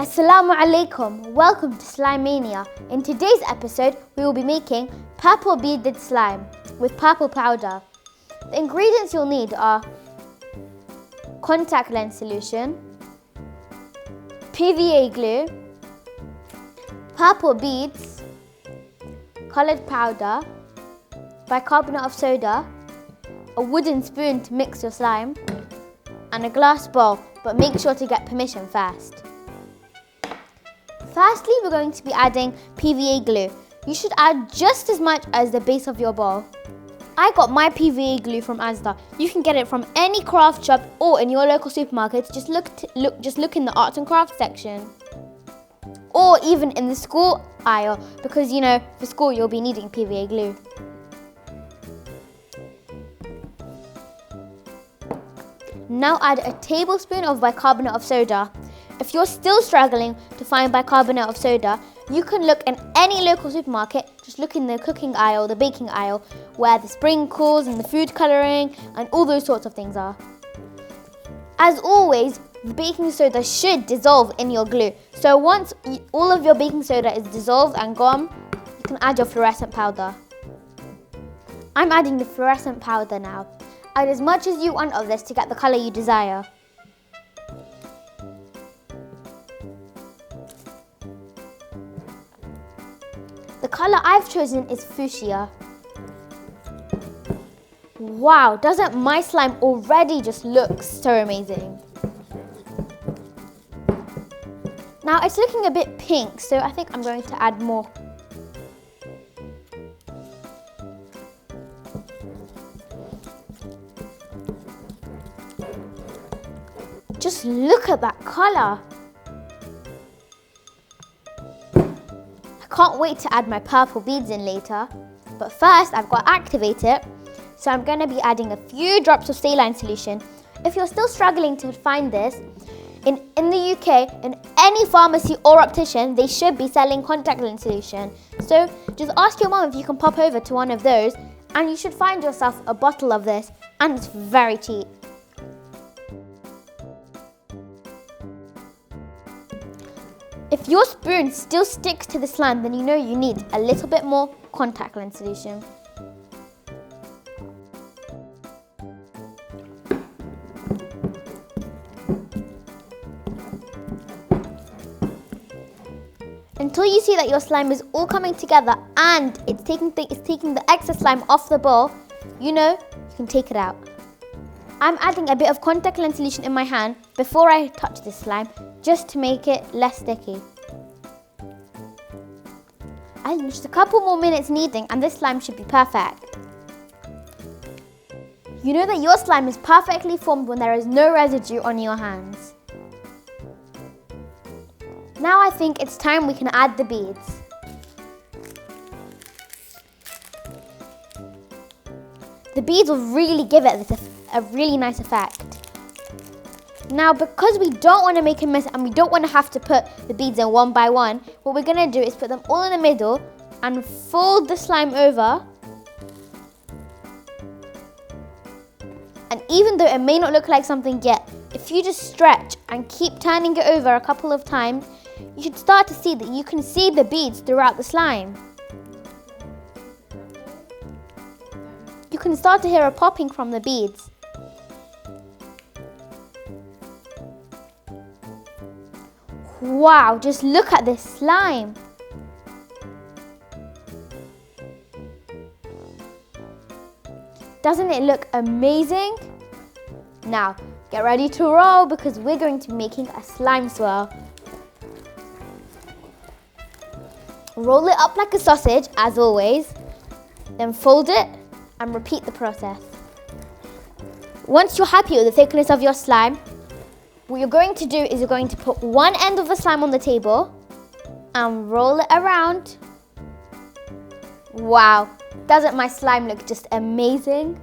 Assalamu alaikum, welcome to Slimania. In today's episode, we will be making purple beaded slime with purple powder. The ingredients you'll need are contact lens solution, PVA glue, purple beads, coloured powder, bicarbonate of soda, a wooden spoon to mix your slime, and a glass bowl, but make sure to get permission first. Firstly, we're going to be adding PVA glue. You should add just as much as the base of your bowl. I got my PVA glue from Asda. You can get it from any craft shop or in your local supermarket. Just look in the arts and crafts section. Or even in the school aisle, because for school you'll be needing PVA glue. Now add a tablespoon of bicarbonate of soda. If you're still struggling to find bicarbonate of soda, you can look in any local supermarket. Just look in the cooking aisle, the baking aisle, where the sprinkles and the food colouring and all those sorts of things are. As always, the baking soda should dissolve in your glue. So once all of your baking soda is dissolved and gone, you can add your fluorescent powder. I'm adding the fluorescent powder now. Add as much as you want of this to get the colour you desire. The colour I've chosen is fuchsia. Wow, doesn't my slime already just look so amazing? Now it's looking a bit pink, so I think I'm going to add more. Just look at that colour. I can't wait to add my purple beads in later. But first, I've got to activate it. So I'm going to be adding a few drops of saline solution. If you're still struggling to find this, in the UK, in any pharmacy or optician, they should be selling contact lens solution. So just ask your mum if you can pop over to one of those, and you should find yourself a bottle of this, and it's very cheap. If your spoon still sticks to the slime, then you know you need a little bit more contact lens solution. Until you see that your slime is all coming together and it's taking the excess slime off the bowl, you can take it out. I'm adding a bit of contact lens solution in my hand before I touch this slime, just to make it less sticky. And just a couple more minutes kneading and this slime should be perfect. You know that your slime is perfectly formed when there is no residue on your hands. Now I think it's time we can add the beads. The beads will really give it a really nice effect. Now, because we don't want to make a mess and we don't want to have to put the beads in one by one, what we're going to do is put them all in the middle and fold the slime over. And even though it may not look like something yet, if you just stretch and keep turning it over a couple of times, you should start to see that you can see the beads throughout the slime. You can start to hear a popping from the beads. Wow, just look at this slime. Doesn't it look amazing? Now, get ready to roll because we're going to be making a slime swirl. Roll it up like a sausage, as always. Then fold it and repeat the process. Once you're happy with the thickness of your slime, what you're going to do is you're going to put one end of the slime on the table and roll it around. Wow, doesn't my slime look just amazing?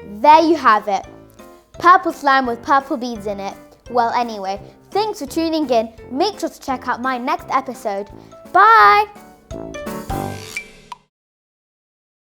There you have it. Purple slime with purple beads in it. Well, anyway, thanks for tuning in. Make sure to check out my next episode. Bye!